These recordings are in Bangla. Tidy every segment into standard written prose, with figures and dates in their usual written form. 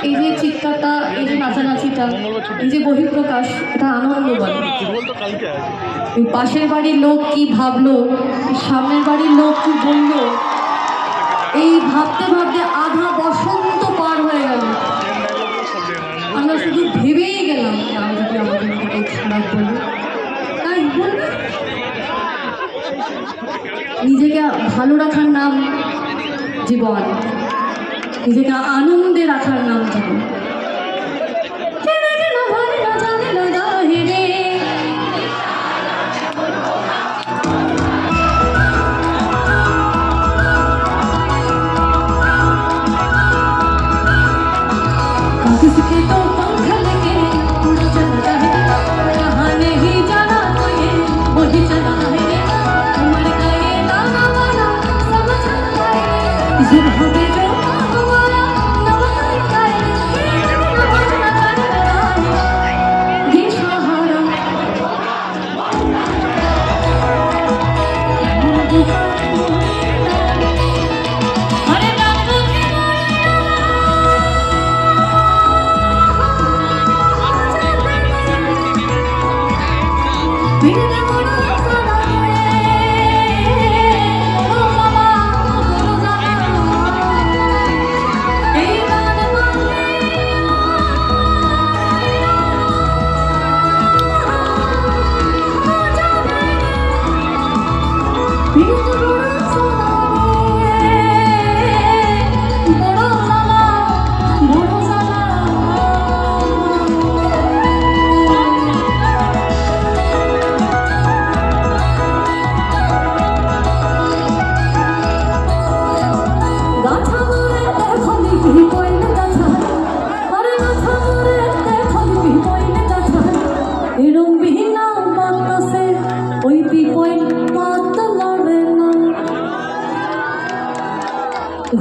এই যে চিৎকারটা, এই যে নাচানাচিটা, এই যে বহিঃপ্রকাশ, এটা আনন্দ বলে। পাশের বাড়ির লোক কি ভাবলো, সামনের বাড়ির লোক কি বললো, এই ভাবতে ভাবতে আধা বসন্ত পার হয়ে গেল। আমরা শুধু ভেবেই গেলাম যে আমি যদি আমাদের মতো খারাপ বলি, তাই বলবে। নিজেকে ভালো রাখার নাম জীবন, নিজেকে আনন্দে রাখার নাম জীবন। किसके तो पंख लगे उड़ चला है, कहाँ नहीं जाना तो ये वही चला है। उमर का ये दाना वाला सब चलता है, सुबह के जो हमारा नव चलता है। ये सहारा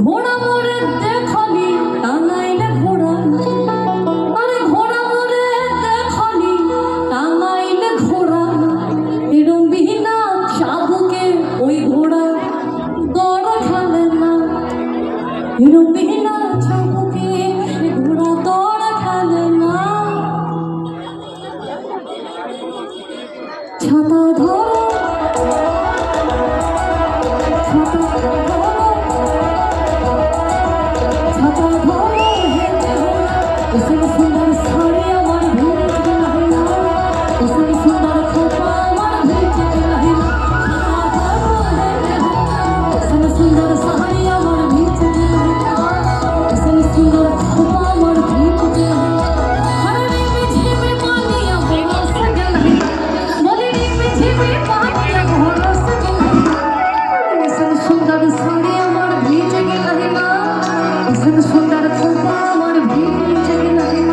ঘোড়া মোরে দেখলি টাঙাইলে ঘোড়া, আরে ঘোড়া মোরে দেখলি টাঙাইলে ঘোড়া, এরম বিনা সাধুকে ওই ঘোড়া দড় খেলে না, এরম বিনা সাধুকে সে ঘোড়া দড় খেলে না। ছাতা ধরো, ছাতা ধরো, सुंदर साड़ी আমার ভেজ গেলাইনা, সুন্দর খোপা আমার ভেজ গেলাইনা, সুন্দর সাড়ি আমার ভেজ গেলাইনা, সুন্দর খোপা আমার ভেজ গেলাইনা। হরে মিঝে পানিয়া বরস গেলাইনা, বলি মিঝে পানিয়া বরস গেলাইনা, সুন্দর সাড়ি আমার ভেজ গেলাইনা, সুন্দর খোপা আমার ভেজ গেলাইনা।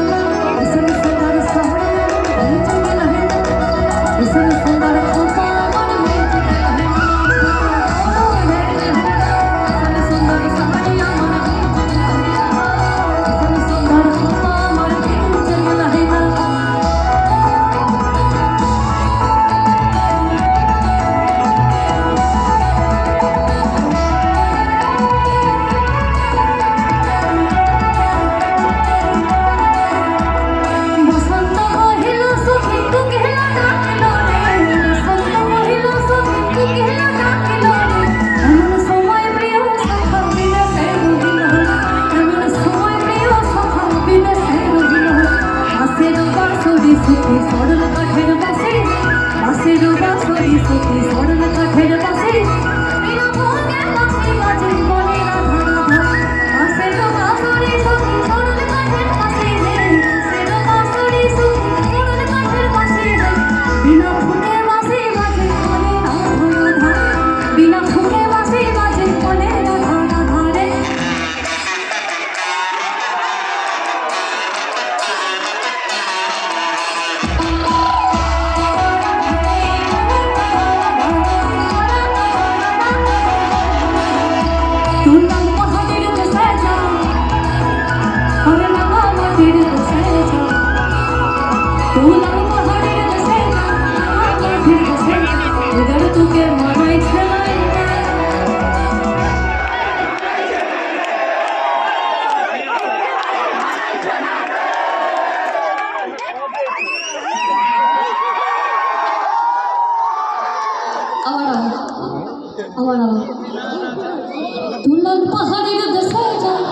আমার দুলাল পাহাড়ের দেশে যাও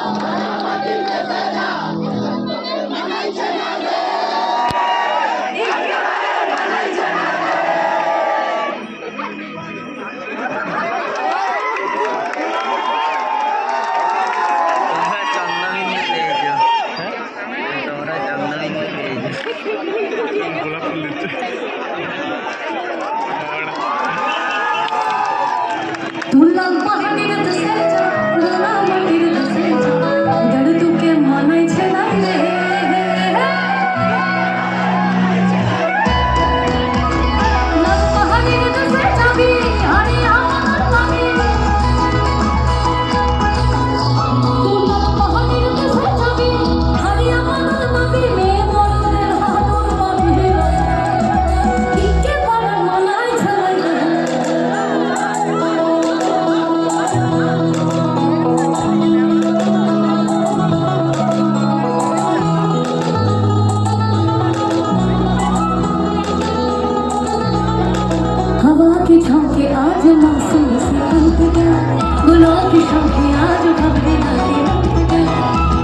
দুলাল পাহাড়ের দেশে যাও দুলাল মাটির দেশে যাও গড় তোকে মানাই ছেলাই রে লাল পাহাড়ের দেশে যাবি আরে আমার লাগি দুলাল পাহাড়ের দেশে যাবি আরে আমার লাগি মেয়ে মনের হাতর বাঁধি ইকে পার মানাই ছেলাই রে हवा की झोंके आज मौसम से उठ गया गुलों की झोंके आज भगने लगे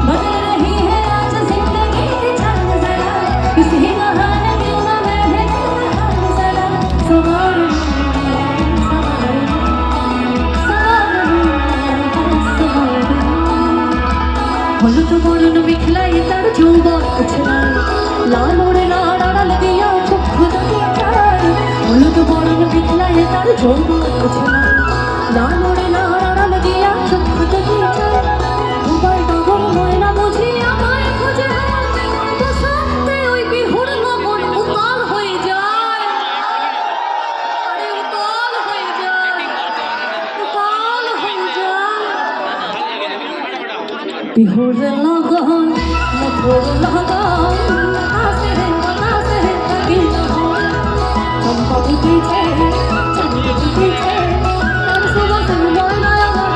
बदल रही है आज जिंदगी की चाल जरा किसी बहाने क्यों ना मैं जरा सवार बोलो तो बोलो न बिखलाई तर যৌবন উছলা লাল ওরে লাল আড়াল দিয়া চক্ষু দুটি চাই बोलो तो बोलो न बिखलाई तर যৌবন উছলা লাল ওরে লাল আড়াল দিয়া চক্ষু দুটি চাই উপায় ডবল ময়না বুঝি আমায় খুঁজে তো সত্যি ওই বিহুর মন উতাল হয়ে যায় আরে উতাল হয়ে যায় উতাল হয়ে যায় বিহুর লগন মধুর লগন আসে কবি চম্পা ফুটেছে চাঁদ ফুটেছে তার সুবাস ময়না আমার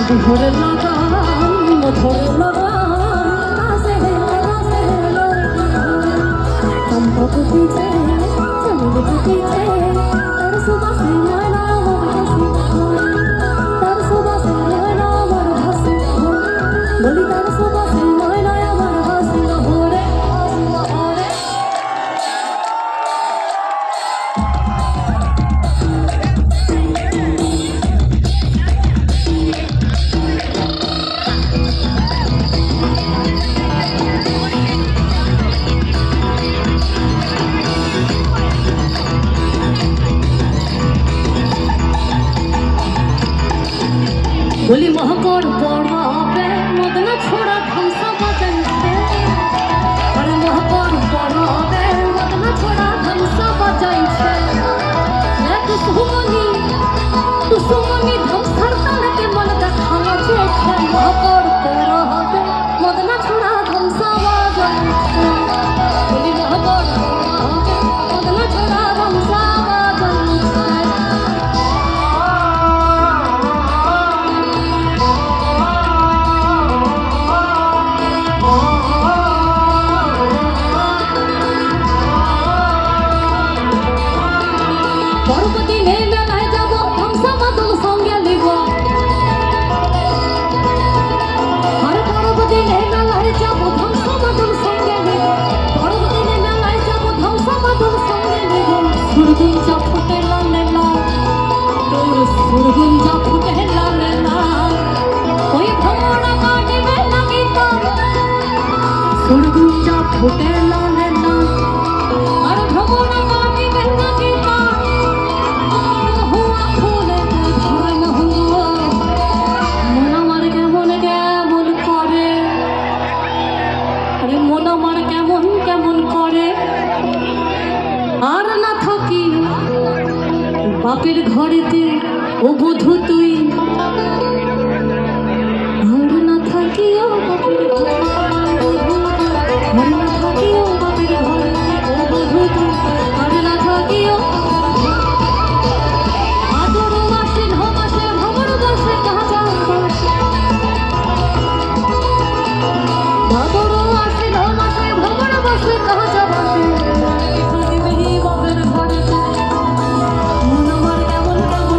বিহুর লগন মধুর লগন আসে চম্পা ফুটেছে চাঁদ ফুটেছে তার সুবাস ময়না আমার তার সুবাস ময়না আমার হাসি বলি তার সুবাস ময়না আমার হাসি হরে হরে बोली महकोर पड़ा पे मदना छोड़ा धमसा बजाइছে अरे महकोर पड़ा पे मदना छोड़ा धमसा बजाइছে एक सुमनी धमसार ताने के मन देखावा चोखे महकोर पड़ा पे मदना छोड़ा धमसा बजाइছে बोली महकोर पड़ा पे मदना छोड़ा धमसा बजाइছে পরবদিনে মেলায় যাব ধমসা বাদল সঙ্গে লিব আর পরবদিনে মেলায় যাব ধমসা বাদল সঙ্গে লিব পরবদিনে মেলায় যাব ধমসা বাদল সঙ্গে লিব সুরগুন যা ফুটে লালে লাল তোর সুরগুন যা ফুটে লালে লাল ওই ভ্রমণা কাটিবে লাগি তার সুরগুন যা ফুটে লালে লাল আর ভ্রমণা কাটিবে লাগি তার বাপের ঘরেতে ও বধূ তুই আর না থাকিও বাপের ঘরে আর না থাকিও বাপের ঘরে ও বধূ তুই আর না থাকিও আদর মাসে ধমাসে ভবর বসে কাঁচা আদর মাসে ধমাসে ভবর বসে কাঁচা বাসে বাপের ঘরে মন আমার কেমন কেমন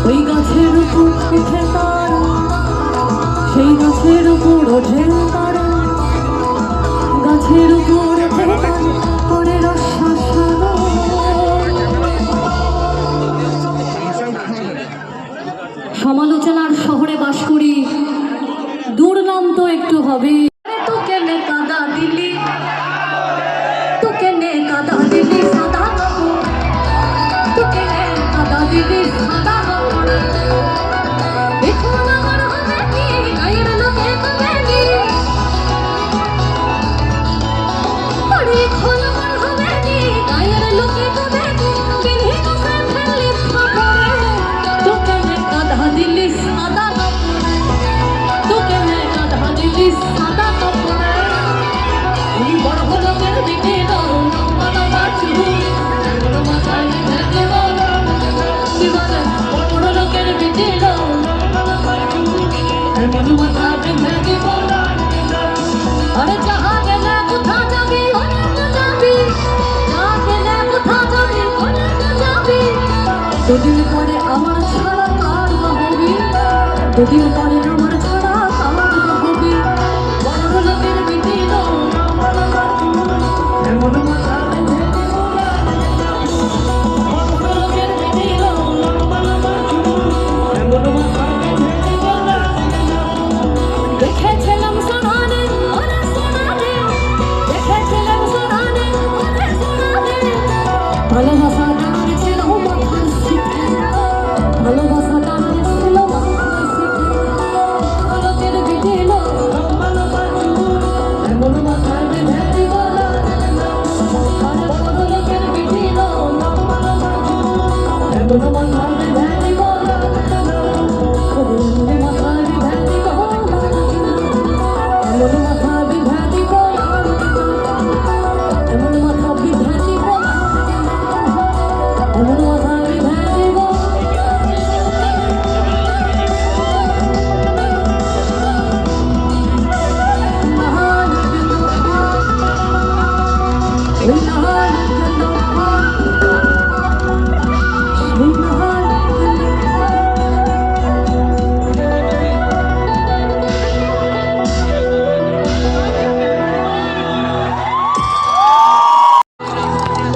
ওই গাছের উপর পিঠে তারা, সেই গাছের উপর ওঠে তারা, গাছের উপর ওঠে তারা করে সমালোচনার শহরে বাস করি, দুর্নাম তো একটু হবে। তোকে নে কাদা দিলি, তোকে নে কাদা দিলি সাদা, তোকে নে কাদা দিলি সাদা, এখন আমার হবে কি গায়ের লোকে কবে নি, আরে এখন আমার হবে কি গায়ের লোকে কবে নি, বিনি কাছে ফেললি ফাঁপড়ে, তোকে নে কাদা দিলি সাদা, তোকে নে কাদা দিলি সাদা কাপড়ে, এই বড় লোকের দিকে দাও মালা বাছু, মাথায় ভেঙে বল দিবানা, বড় লোকের দিকে দাও মন মাথা ভেঙে বল, আরে যাহা গেলে কোথা যাবি অনেক যাবি, যা গেলে কোথা যাবি অনেক যাবি, দুদিন পরে আমার ছাড়া কার হবি, দুদিন পরে আমার ছাড়া কার হবি, বড় লোকের দিকে দাও মন মাথা ভেঙে বল, বড় লোকের দিকে দাও মন মাথা ভেঙে বল, দেখেছিলাম সোনারে ওরে সোনারে, দেখেছিলাম সোনারে ওরে সোনারে, ভালোবাসা গান ছিল মাথার শিখে, ভালোবাসা গান ছিল মাথার শিখে, লোকের দিকে এলো এমন মাথায় ভেঙে বল, আরে বড় লোকের দিকে এলো এমন মাথায় ভেঙে বল, এমন মাথায় ভেঙে বল, এমন মাথা বিভ্রান্তি বল, এমন মাথা বিভ্রান্তি বল, এমন মাথা বিভ্রান্তি বল, নাহান গেলো ওই নাহান গেলো সেই নাহান গেলো,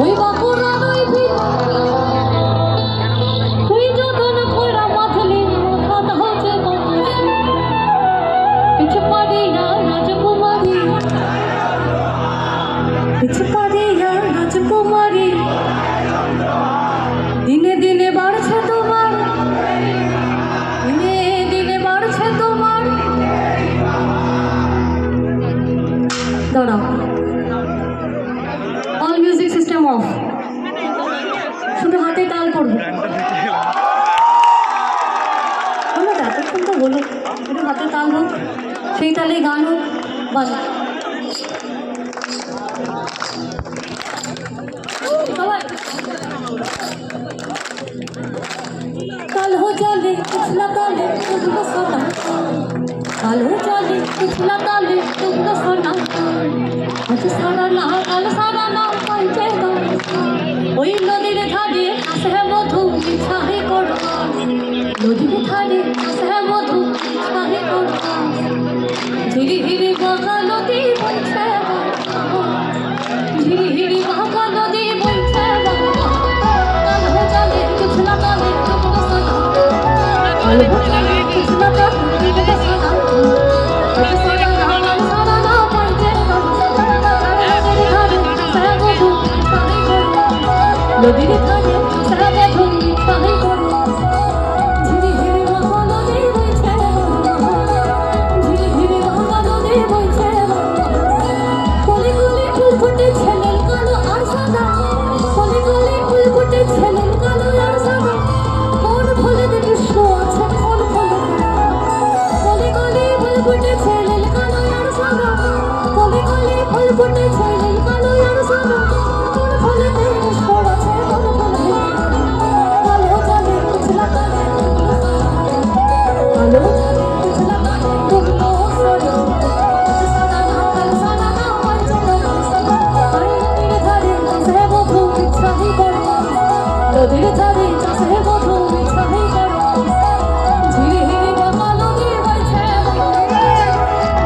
ওই বাঁকুড়ার ওই ভিত, তুই যখন কইরা মাথলি খাত হচ্ছে বাতাসে, পিছ পাড়িয়া রাজকুমারী, পিছ পাড়িয়া রাজকুমারী, দিনে দিনে বাড়ছে তোমার, দিনে দিনে বাড়ছে তোমার, দাঁড়াও অল মিউজিক সিস্টেম অফ, শুধু হাতে তাল করবো, হলো তো এতক্ষণ তো হলো, শুধু হাতে তাল হোক, সেই তালে গান হোক, বাস সবাই তাল হো চলে পিছলা তালে তুমको सोना, ताल हो चले पिछला ताले तुमको सोना, আজ সারা না কাল সারা না পাইছে না, ওই নদীর ধারে আসে মধু মিঠাই করবা, নদীর ধারে আসে মধু মিঠাই করবা, ধীরে ধীরে বাঁকা নদী বইছে বাবা, ধীরে ধীরে বাঁকা নদী বইছে বাবা, তাল হো চলে পিছলা তালে তুমको सोना, তাল হো চলে পিছলা তালে তুমको सोना, আজ সারা না কাল সারা না পাইছে না, নদীর ধারে সারা বেধুন পাহাই করো, ধীরে ধীরে বাঁকা নদী বইছে বাবা, ধীরে ধীরে বাঁকা নদী বইছে বাবা, কলি কলি ফুল ফুটেছে নীল কালো আর সাদা, কলি কলি ফুল ফুটেছে নীল কালো আর সাদা, কোন ফুলেতে কৃষ্ণ আছে কোন ফুলেতে, কলি কলি ফুল ফুটেছে নীল কালো আর সাদা, কলি কলি ফুল ফুটেছে নীল কালো আর সাদা, কোন ফুলেতে কৃষ্ণ আছে কোন ফুলেতে, কালো জানে পিছলা তালে কালো জানে পিছলা তালে তুমको सोना, সাদা না কাল সাদা নদীর ধারে চাষে মধু মিছাই করে ঝিরি হিরি বাঁকা নদী বইছে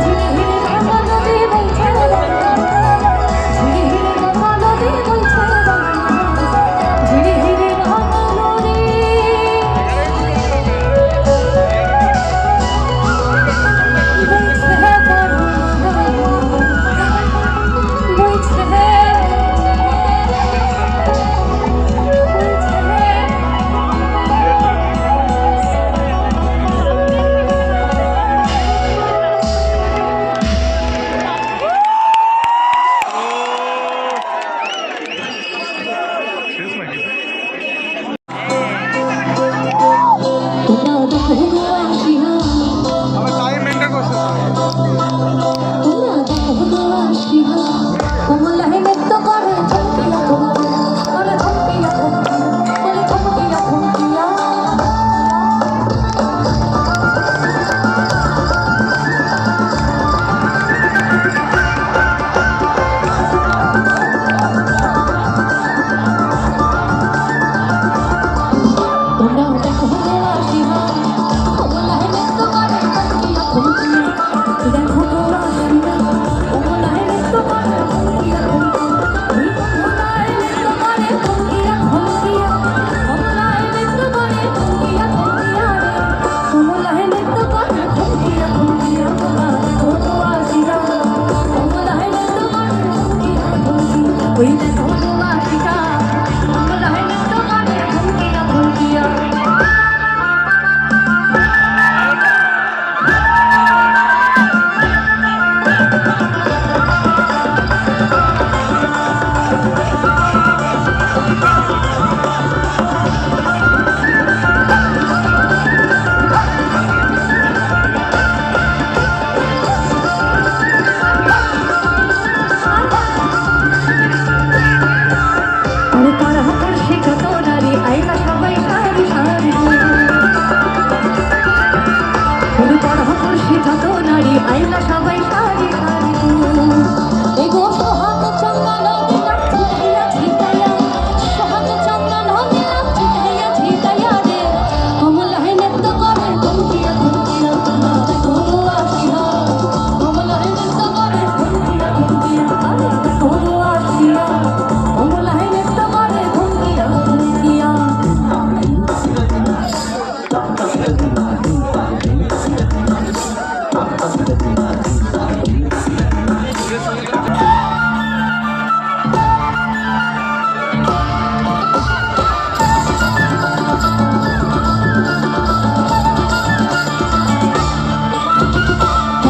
ঝিরি হিরি বাঁকা নদী বইছে ঝিরি হিরি বাঁকা নদী বইছে ঝিরি হিরি বাঁকা নদী বইছে বইছে তোমরা দেখো গো আসিয়া তোমরা দেখো গো আসিয়া কমলায় নৃত্য করে ঝমকিয়া বলে ঝমকিয়া বলে ঝমকিয়া ঝমকিয়া তোমরা দেখো গো আসিয়া কমলায় নৃত্য করে ঝমকিয়া ঝমকিয়া দেখো গো আসিয়া কমলায় নৃত্য করে ঝমকিয়া ঝমকিয়া কমলায় নৃত্য করে ঝমকিয়া ঝমকিয়া কমলায় নৃত্য করে ঝমকিয়া ঝমকিয়া দেখো গো আসিয়া কমলায় নৃত্য করে ঝমকিয়া ঝমকিয়া ওই দেখো গো আসিয়া কমলায় নৃত্য করে ঝমকিয়া ঝমকিয়া আরে কারা করছে কত নারী আইনা সবাই সারি সারি আরে কারা করছে কত নারী আইনা সবাই সারি সারি এই গো সোহাগ চন্দন দিলাম ছিটাইয়া ছিটাইয়া সোহাগ চন্দন দিলাম ছিটাইয়া ছিটাইয়া রে কমলায় নৃত্য করে ঝমকিয়া ঝমকিয়া দেখো গো আসিয়া কমলায় নৃত্য করে ঝমকিয়া ঝমকিয়া আরে দেখো গো আসিয়া কমলায় নৃত্য করে ঝমকিয়া ঝমকিয়া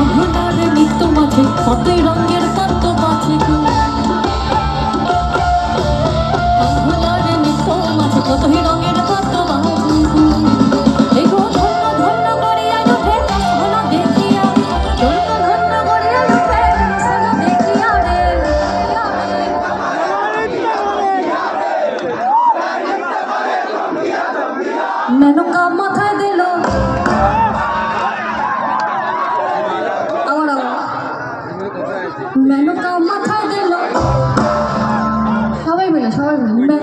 কমলার নৃত্য মাঝে কতই রঙের কত বাছে কমলার নৃত্য মাঝে কতই রঙের কত বাছে এই গো ধন্য ধন্য করিয়া ওঠে সোনা দেখিয়া ধন্য ধন্য করিয়া ওঠে সোনা দেখিয়া রে মেনকা মাথায় দিল আবার মেনকা মাথায় দিল সবাই মিলে